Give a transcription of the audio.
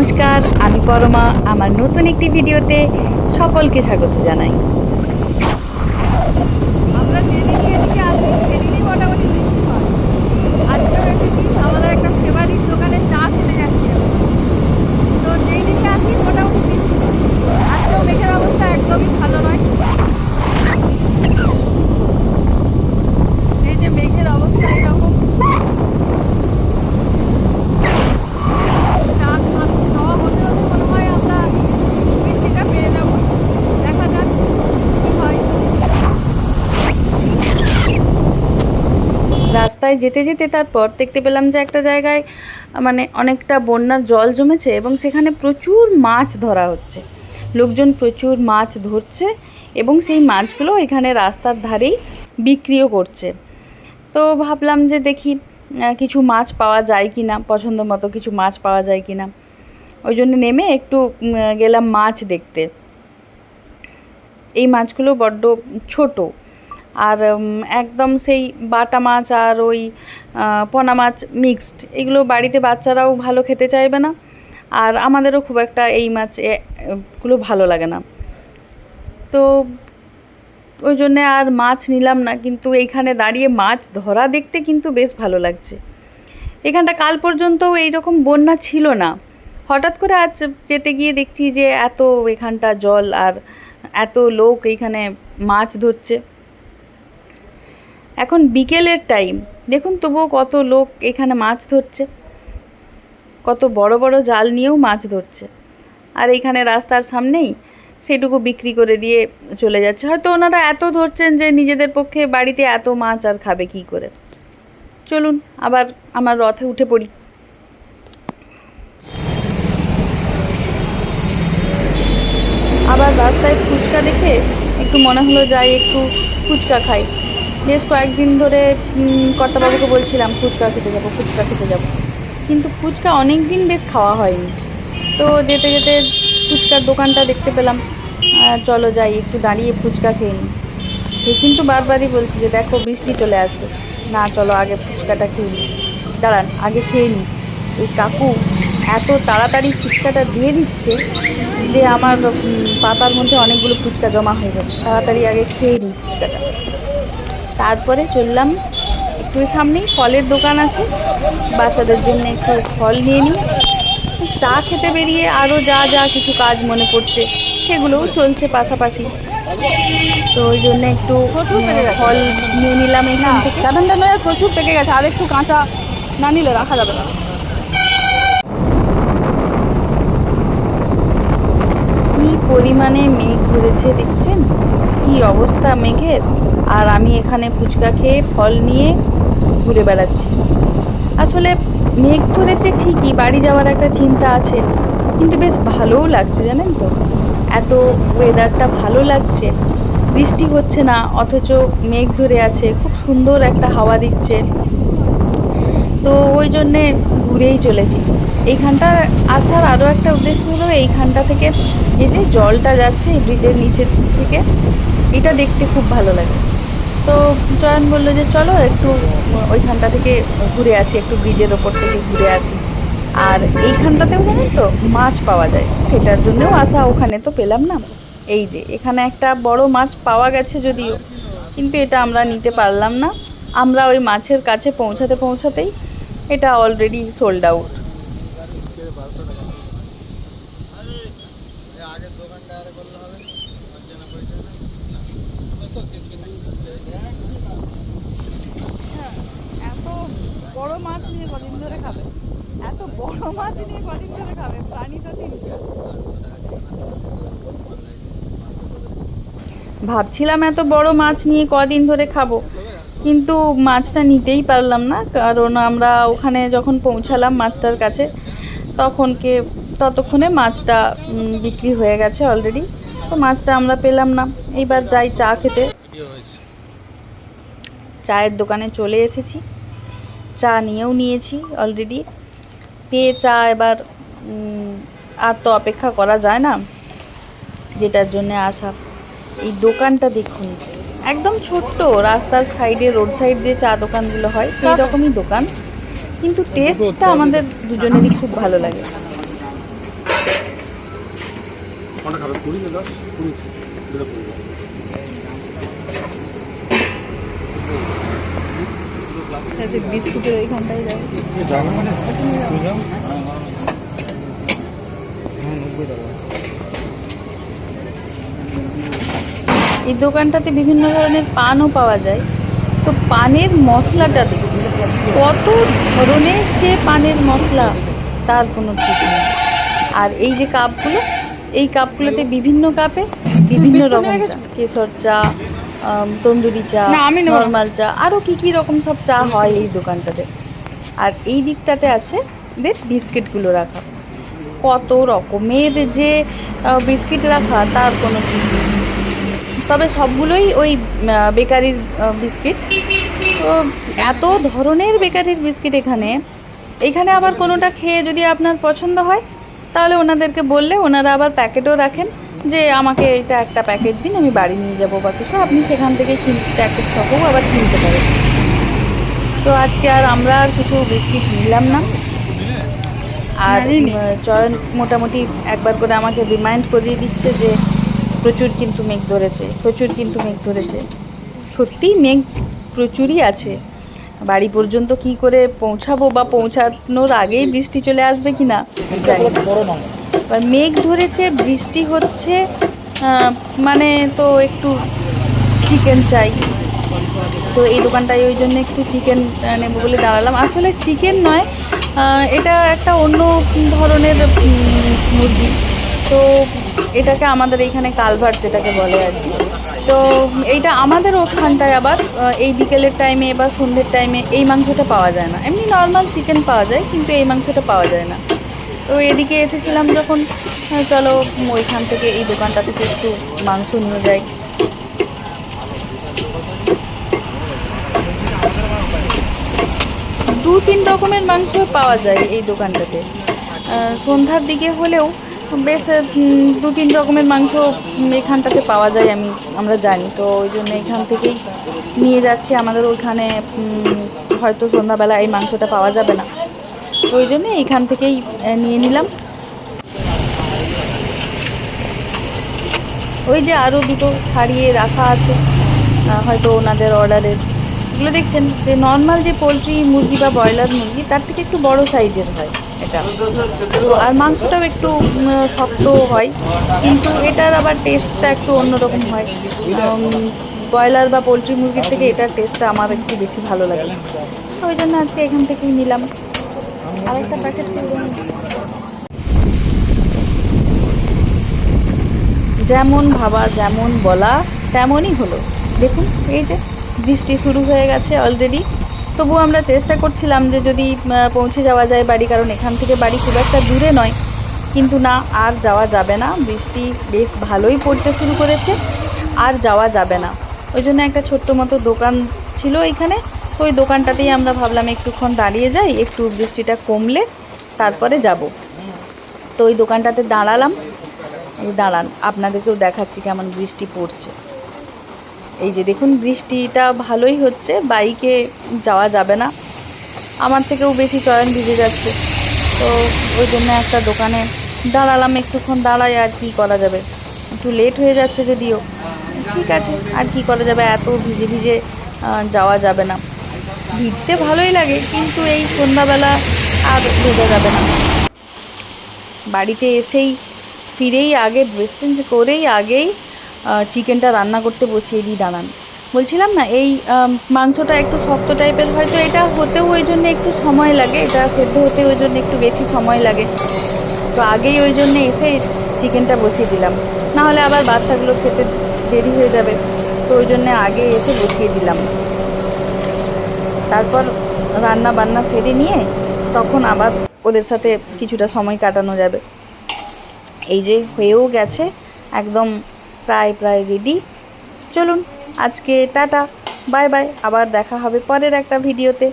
নমস্কার, আমি পরমা। আমার নতুন একটি ভিডিওতে সকলকে স্বাগত জানাই। আমরা যেদিনকে এদিকে আসি সেদিনই মোটামুটি বৃষ্টি হয়। আজকেও এসেছি, আমাদের একটা ফেভারিট দোকানে চা খেতে যাচ্ছি আমরা। তো যেই দিনকে আসি মোটামুটি বৃষ্টি হয়। আজকেও মেঘের অবস্থা একদমই ভালো নয়। এই যে মেঘের অবস্থা এরকম। চা খাওয়া হতে হতে মনে হয় আমরা বৃষ্টিটা পেয়ে যাবো। দেখা যাক কি হয়। রাস্তায় যেতে যেতে তারপর দেখতে পেলাম যে একটা জায়গায় মানে অনেকটা বন্যার জল জমেছে এবং সেখানে প্রচুর মাছ ধরা হচ্ছে। লোকজন প্রচুর মাছ ধরছে এবং সেই মাছগুলো এখানে রাস্তার ধারেই বিক্রিও করছে। তো ভাবলাম যে দেখি কিছু মাছ পাওয়া যায় কি না, পছন্দ মতো কিছু মাছ পাওয়া যায় কি না। ওই জন্য নেমে একটু গেলাম মাছ দেখতে। এই মাছগুলো বড্ড ছোট আর একদম সেই বাটা মাছ আর ওই পোনা মাছ মিক্সড। এগুলো বাড়িতে বাচ্চারাও ভালো খেতে চাইবে না, আর আমাদেরও খুব একটা এই মাছ গুলো ভালো লাগে না। তো ওই জন্যে আর মাছ নিলাম না, কিন্তু এইখানে দাঁড়িয়ে মাছ ধরা দেখতে কিন্তু বেশ ভালো লাগছে। এখানটা কাল পর্যন্তও এইরকম বন্যা ছিল না, হঠাৎ করে আজ যেতে গিয়ে দেখছি যে এত এখানটা জল আর এত লোক এইখানে মাছ ধরছে। এখন বিকেলের টাইম, দেখুন তবুও কত লোক এখানে মাছ ধরছে, কত বড় বড় জাল নিয়েও মাছ ধরছে। আর এখানে রাস্তার সামনেই সেটুকু বিক্রি করে দিয়ে চলে যাচ্ছে। হয়তো ওনারা এত ধরছেন যে নিজেদের পক্ষে বাড়িতে এত মাছ আর খাবে কী করে। চলুন আবার আমার রথে উঠে পড়ি। আবার রাস্তায় ফুচকা দেখে একটু মনে হলো যাই একটু ফুচকা খাই। বেশ কয়েকদিন ধরে কর্তাবাবুকে বলছিলাম ফুচকা খেতে যাব, ফুচকা খেতে যাব, কিন্তু ফুচকা অনেক দিন বেশ খাওয়া হয়নি। তো যেতে যেতে ফুচকার দোকানটা দেখতে পেলাম, চলো যাই একটু দাঁড়িয়ে ফুচকা খেয়ে নিই। সে কিন্তু বারবারই বলছি যে দেখো বৃষ্টি চলে আসবে, না চলো আগে ফুচকাটা খেয়ে নিই, দাঁড়ান আগে খেয়ে নিই। এই কাকু এত তাড়াতাড়ি ফুচকাটা দিয়ে দিচ্ছে যে আমার পাতার মধ্যে অনেকগুলো ফুচকা জমা হয়ে যাচ্ছে। তাড়াতাড়ি আগে খেয়ে নিই ফুচকাটা, তারপরে চললাম একটু সামনেই ফলের দোকান আছে, বাচ্চাদের জন্য একটু ফল নিয়ে নিই। চা খেতে বেরিয়ে আরও যা যা কিছু কাজ মনে পড়ছে সেগুলোও চলছে পাশাপাশি। তো ওই জন্য একটু প্রচুর পেকে গেছে ফল নিয়ে নিলাম না, এখান থেকে। সেভেনটা নয়, প্রচুর পেকে গেছে। আর একটু কাঁচা না নিলে রাখা যাবে না। কি পরিমাণে মেঘ ধরেছে দেখছেন, কি অবস্থা মেঘের। আর আমি এখানে ফুচকা খেয়ে ফল নিয়ে ঘুরে বেড়াচ্ছি। আসলে মেঘ ধরেছে ঠিকই, বাড়ি যাওয়ার একটা চিন্তা আছে, কিন্তু বেশ ভালোও লাগছে জানেন তো। এত ওয়েদারটা ভালো লাগছে, বৃষ্টি হচ্ছে না অথচ মেঘ ধরে আছে, খুব সুন্দর একটা হাওয়া দিচ্ছে। তো ওই জন্যে ঘুরেই চলেছি। এইখানটা আসার আরও একটা উদ্দেশ্য হলো এইখানটা থেকে এই যে জলটা যাচ্ছে এই ব্রিজের নিচের থেকে, এটা দেখতে খুব ভালো লাগে। তো জয়ন বললো যে চলো একটু ওইখানটা থেকে ঘুরে আসি, একটু ব্রিজের ওপর থেকে ঘুরে আসি। আর এইখানটাতেও জানেন তো মাছ পাওয়া যায়, সেটার জন্যও আসা, ওখানে তো পেলাম না। এই যে এখানে একটা বড় মাছ পাওয়া গেছে যদিও, কিন্তু এটা আমরা নিতে পারলাম না। আমরা ওই মাছের কাছে পৌঁছাতে পৌঁছাতেই এটা অলরেডি সোল্ড আউট। এত বড় মাছ নিয়ে কদিন ধরে খাবে? এত বড় মাছ নিয়ে কদিন ধরে খাবে? প্রাণী তো তিনটে। ভাবছিলাম এত বড় মাছ নিয়ে কদিন ধরে খাবো, কিন্তু মাছটা নিতেই পারলাম না, কারণ আমরা ওখানে যখন পৌঁছালাম মাছটার কাছে ততক্ষণে মাছটা বিক্রি হয়ে গেছে অলরেডি। তো মাছটা আমরা পেলাম না। এইবার যাই চা খেতে, চায়ের দোকানে চলে এসেছি, চা নিয়েও নিয়েছি অলরেডি। পেয়ে চা এবার আর তো অপেক্ষা করা যায় না, যেটার জন্য আসা। এই দোকানটা দেখুন, একদম ছোট্ট রাস্তার সাইডে, রোড সাইড যে চা দোকানগুলো হয় সেই রকমই দোকান, কিন্তু টেস্টটা আমাদের দুজনেরই খুব ভালো লাগে। কোনটা খাবে? পুরি না দাও? পুরি দুটো পুরি দাও। বিস্কুটের ওইখানটাই যাবে। যাবে মানে তুমি যাও। হ্যাঁ 90 টাকা। এই দোকানটাতে বিভিন্ন ধরনের পানও পাওয়া যায়। তো পানের মশলাটা দেখুন, কত ধরনের যে পানের মশলা তার কোনো ঠিক নেই। আর এই যে কাপগুলো, এই কাপগুলোতে বিভিন্ন কাপে বিভিন্ন রকম চা, কেশর চা, তন্দুরি চা, না, আমি নেবো না। নর্মাল চা, আরও কী কী রকম সব চা হয় এই দোকানটাতে। আর এই দিকটাতে আছে বিস্কিটগুলো রাখা, কত রকমের যে বিস্কিট রাখা তার কোনো ঠিক নেই। তবে সবগুলোই ওই বেকারির বিস্কিট। তো এত ধরনের বেকারির বিস্কিট এখানে, এখানে আবার কোনোটা খেয়ে যদি আপনার পছন্দ হয় তাহলে ওনাদেরকে বললে ওনারা আবার প্যাকেটও রাখেন, যে আমাকে এটা একটা প্যাকেট দিন, আমি বাড়ি নিয়ে যাবো বা কিছু, আপনি সেখান থেকে প্যাকেট সহও আবার কিনতে পারেন। তো আজকে আর আমরা আর কিছু বিস্কিট নিলাম না। আর চয়ন মোটামুটি একবার করে আমাকে রিমাইন্ড করিয়ে দিচ্ছে যে প্রচুর কিন্তু মেঘ ধরেছে, প্রচুর কিন্তু মেঘ ধরেছে। সত্যিই মেঘ প্রচুরই আছে। বাড়ি পর্যন্ত কি করে পৌঁছাবো বা পৌঁছানোর আগেই বৃষ্টি চলে আসবে কি না জানি না। এবার মেঘ ধরেছে, বৃষ্টি হচ্ছে, মানে তো একটু চিকেন চাই। তো এই দোকানটায় ওই জন্য একটু চিকেন নেবো বলে দাঁড়ালাম। আসলে চিকেন নয়, এটা একটা অন্য ধরনের মুরগি। তো এটাকে আমাদের এইখানে কালভার্ট যেটাকে বলে আর কি। তো এইটা আমাদের ওখানটায় আবার এই বিকেলের টাইমে বা সন্ধ্যের টাইমে এই মাংসটা পাওয়া যায় না। এমনি নর্মাল চিকেন পাওয়া যায়, কিন্তু এই মাংসটা পাওয়া যায় না। তো এদিকে এসেছিলাম যখন, চলো ওইখান থেকে এই দোকানটা থেকে একটু মাংস নিয়ে যাই। দু তিন রকমের মাংস পাওয়া যায় এই দোকানটাতে। সন্ধ্যার দিকে হলেও বেশ দু তিন রকমের মাংস এখানটাতে পাওয়া যায়, আমরা জানি। তো ওই জন্য এখান থেকেই নিয়ে যাচ্ছি। আমাদের ওইখানে হয়তো সন্ধ্যাবেলা এই মাংসটা পাওয়া যাবে না, তো ওই জন্য এইখান থেকেই নিয়ে নিলাম। ওই যে আরও দুটো ছাড়িয়ে রাখা আছে, হয়তো ওনাদের অর্ডারের। এগুলো দেখছেন যে নর্মাল যে পোলট্রি মুরগি বা ব্রয়লার মুরগি তার থেকে একটু বড় সাইজের হয় এটা। তো আর মাংসটাও একটু শক্ত হয়, কিন্তু এটার আবার টেস্টটা একটু অন্যরকম হয়। ব্রয়লার বা পোলট্রি মুরগির থেকে এটার টেস্টটা আমার একটু বেশি ভালো লাগে। তো ওই জন্য আজকে এখান থেকেই নিলাম। আরেকটা প্যাকেট করবো। যেমন ভাবা যেমন বলা তেমনই হলো। দেখুন এই যে বৃষ্টি শুরু হয়ে গেছে অলরেডি। তবু আমরা চেষ্টা করছিলাম যে যদি পৌঁছে যাওয়া যায় বাড়ি, কারণ এখান থেকে বাড়ি খুব একটা দূরে নয়। কিন্তু না, আর যাওয়া যাবে না। বৃষ্টি বেশ ভালোই পড়তে শুরু করেছে, আর যাওয়া যাবে না। ওই জন্য একটা ছোট্ট মতো দোকান ছিল এখানে, তো ওই দোকানটাতেই আমরা ভাবলাম একটুক্ষণ দাঁড়িয়ে যাই, একটু বৃষ্টিটা কমলে তারপরে যাব। তো ওই দোকানটাতে দাঁড়ালাম। এই দাঁড়ান, আপনাদেরকেও দেখাচ্ছি কেমন বৃষ্টি পড়ছে। এই যে দেখুন, বৃষ্টিটা ভালোই হচ্ছে, বাইকে যাওয়া যাবে না। আমার থেকেও বেশি চয়ন ভিজে যাচ্ছে। তো ওই জন্য একটা দোকানে দাঁড়ালাম, একটুক্ষণ দাঁড়াই, আর কি করা যাবে। একটু লেট হয়ে যাচ্ছে যদিও, ঠিক আছে, আর কি করা যাবে, এত ভিজে ভিজে যাওয়া যাবে না। ভিজতে ভালোই লাগে, কিন্তু এই সন্ধ্যাবেলা আর ভেজা যাবে না। বাড়িতে এসেই ফিরেই আগে ড্রেস চেঞ্জ করেই আগেই চিকেনটা রান্না করতে বসিয়ে দিই। দাঁড়ান, বলছিলাম না এই মাংসটা একটু শক্ত টাইপের, হয়তো এটা হতেও ওই জন্য একটু সময় লাগে, এটা সেদ্ধ হতে ওই জন্য একটু বেশি সময় লাগে। তো আগেই ওই জন্য এসে চিকেনটা বসিয়ে দিলাম, না হলে আবার বাচ্চাগুলো খেতে দেরি হয়ে যাবে। তো ওই জন্যে আগে এসে বসিয়ে দিলাম। তারপর রান্না বান্না সেরে নিয়ে তখন আবার ওদের সাথে কিছুটা সময় কাটানো যাবে। এই যে হয়েও গেছে, একদম প্রায় রেডি। চলুন আজকে টাটা, বাই বাই, আবার দেখা হবে পরের একটা ভিডিওতে।